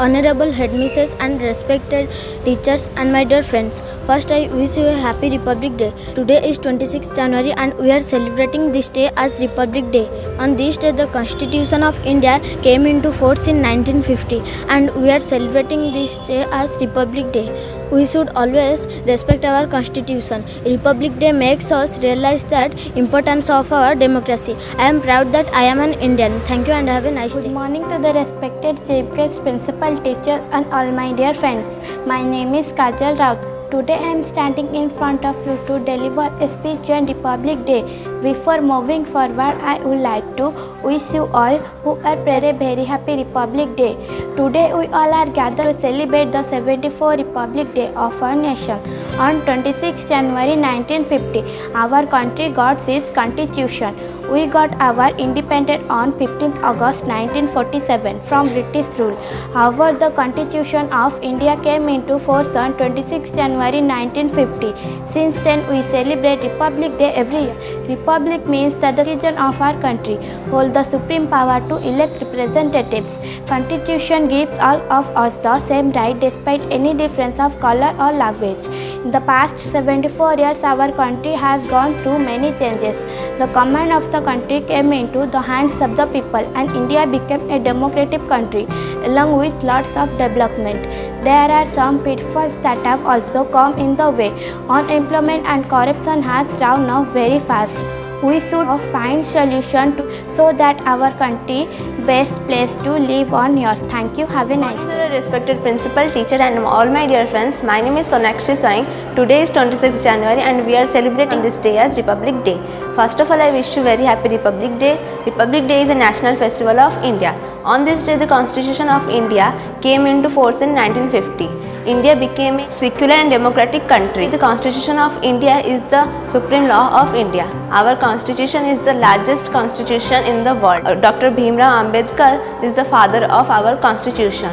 Honorable headmistresses and respected teachers and my dear friends, first I wish you a happy Republic Day. Today is 26th January and we are celebrating this day as Republic Day. On this day the Constitution of India came into force in 1950 and we are celebrating this day as Republic Day. We should always respect our Constitution. Republic Day makes us realize that importance of our democracy. I am proud that I am an Indian. Thank you and have a nice day. Good morning to the respected chief guests, principal, teachers and all my dear friends. My name is Kajal Raut. Today I am standing in front of you to deliver a speech on Republic Day. Before moving forward, I would like to wish you all who are present a very happy Republic Day. Today we all are gathered to celebrate the 74th Republic Day of our nation. On 26 January 1950, our country got its constitution. We got our independence on 15th August 1947 from British rule. However, the Constitution of India came into force on 26 January 1950. Since then, we celebrate Republic Day every year. Republic means that the citizens of our country hold the supreme power to elect representatives. Constitution gives all of us the same right despite any difference of color or language. In the past 74 years, our country has gone through many changes. The command of the country came into the hands of the people and India became a democratic country along with lots of development. There are some pitfalls that have also come in the way. Unemployment and corruption has run up very fast. We should find solution so that our country best place to live on earth. Thank you. Have a nice day. Respected principal, teacher and all my dear friends, my name is Sonakshi Swain. Today is 26th January and we are celebrating this day as Republic Day. First of all, I wish you very happy Republic Day. Republic Day is a national festival of India. On this day, the Constitution of India came into force in 1950. India became a secular and democratic country. The Constitution of India is the supreme law of India. Our Constitution is the largest constitution in the world. Dr. Bhimrao Ambedkar is the father of our Constitution.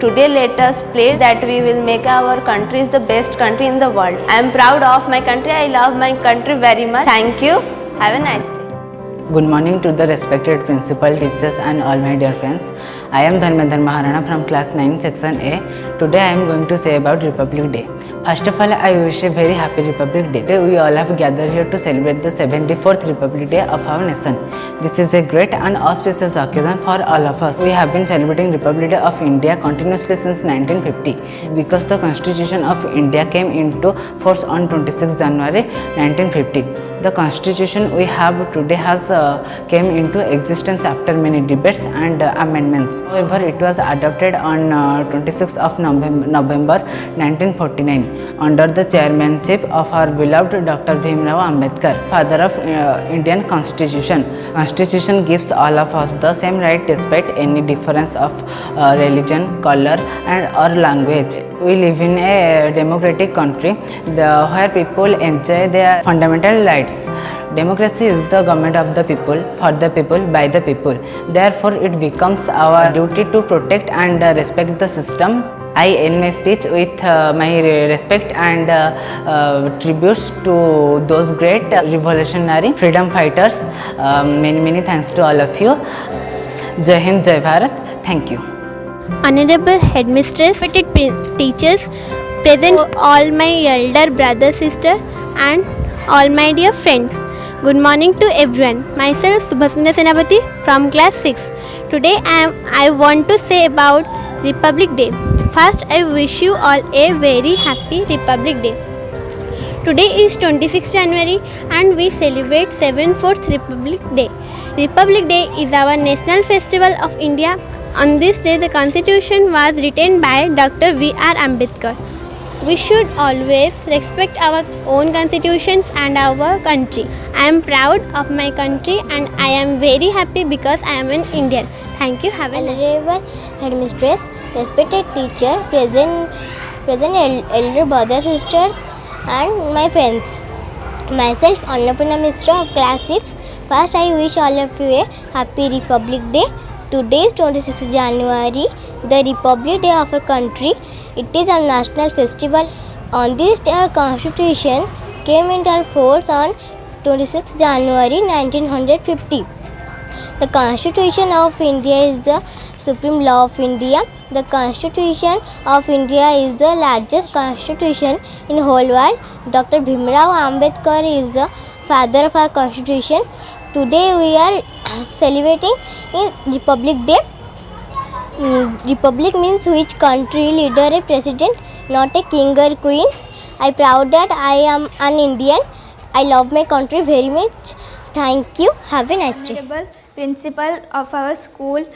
Today, let us pledge that we will make our country the best country in the world. I am proud of my country. I love my country very much. Thank you. Have a nice day. Good morning to the respected principal, teachers and all my dear friends. I am Dharmendra Maharana from class 9 section A. Today I am going to say about Republic Day. First of all, I wish a very happy Republic Day. Today we all have gathered here to celebrate the 74th Republic Day of our nation. This is a great and auspicious occasion for all of us. We have been celebrating Republic Day of India continuously since 1950 because the Constitution of India came into force on 26 January 1950. The Constitution we have today has came into existence after many debates and amendments. However, it was adopted on 26th of November 1949 under the chairmanship of our beloved Dr. Bhimrao Ambedkar, father of Indian Constitution. Constitution gives all of us the same right despite any difference of religion, color and or language. We live in a democratic country where people enjoy their fundamental rights. Democracy is the government of the people, for the people, by the people. Therefore, it becomes our duty to protect and respect the system. I end my speech with my respect and tributes to those great revolutionary freedom fighters. Many thanks to all of you. Jai Hind, Jai Bharat. Thank you. Honorable headmistress, respected teachers, present all my elder brother, sister and all my dear friends. Good morning to everyone. Myself Subhasmita Senapati from class 6. Today I want to say about Republic Day. First, I wish you all a very happy Republic Day. Today is 26 January and we celebrate 74th Republic Day. Republic Day is our national festival of India. On this day, the Constitution was written by Dr. V.R. Ambedkar. We should always respect our own constitutions and our country. I am proud of my country and I am very happy because I am an Indian. Thank you. Have a nice day. Honorable headmistress, respected teacher, present elder brothers, sisters and my friends. Myself, Annapurna Mishra of class 6. First, I wish all of you a happy Republic Day. Today is 26 January, the Republic Day of our country. It is a national festival. On this day, our Constitution came into force on 26 January 1950. The Constitution of India is the supreme law of India. The Constitution of India is the largest constitution in whole world. Dr. Bhimrao Ambedkar is the father of our constitution. Today we are celebrating Republic Day. Republic means which country leader a president, not a king or queen. I proud that I am an Indian. I love my country very much. Thank you. Have a nice day. Honorable Principal of our school,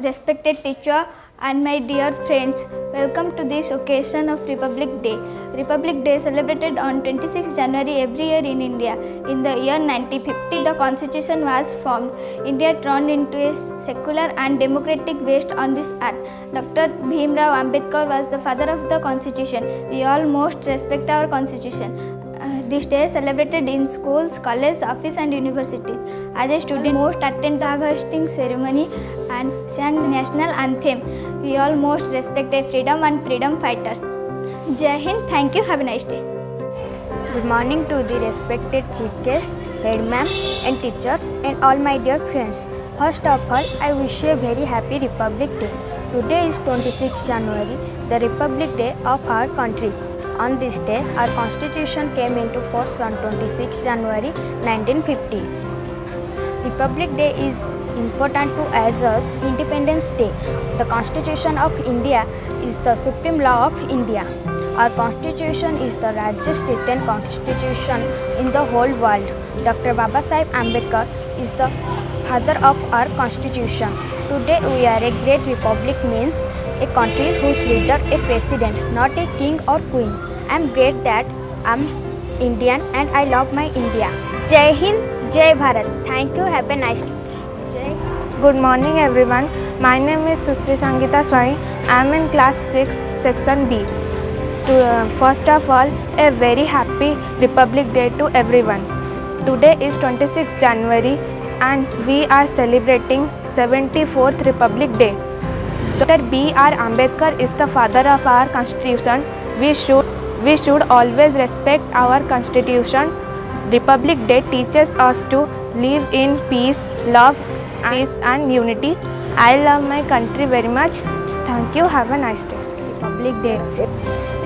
respected teacher, and my dear friends, welcome to this occasion of Republic Day. Republic Day celebrated on 26 January every year in India. In the year 1950, the Constitution was formed. India turned into a secular and democratic based on this act. Dr. Bhimrao Ambedkar was the father of the Constitution. We all most respect our Constitution. This day is celebrated in schools, colleges, offices and universities. As a student, most attend the flag hosting ceremony and sang the national anthem. We all most respect a freedom and freedom fighters. Jai Hind, thank you, have a nice day. Good morning to the respected chief guest, head ma'am and teachers and all my dear friends. First of all, I wish you a very happy Republic Day. Today is 26 January, the Republic Day of our country. On this day, our constitution came into force on 26 January 1950. Republic Day is important to us Independence Day. The Constitution of India is the supreme law of India. Our constitution is the largest written constitution in the whole world. Dr. Babasaheb Ambedkar is the father of our constitution. Today we are a great republic, means a country whose leader a president, not a king or queen. I am great that I am Indian and I love my India. Jai Hind, Jai Bharat. Thank you. Have a nice day. Good morning everyone. My name is Susri Sangita Swai. I am in class 6, section B. First of all, a very happy Republic Day to everyone. Today is 26 January and we are celebrating 74th Republic Day. Dr. B.R. Ambedkar is the father of our constitution. We should always respect our constitution. Republic Day teaches us to live in peace, love, and unity. I love my country very much. Thank you. Have a nice day. Republic Day.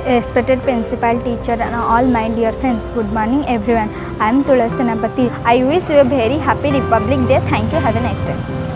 Respected principal, teacher and all my dear friends. Good morning everyone. I am Tulasi Napati. I wish you a very happy Republic Day. Thank you. Have a nice day.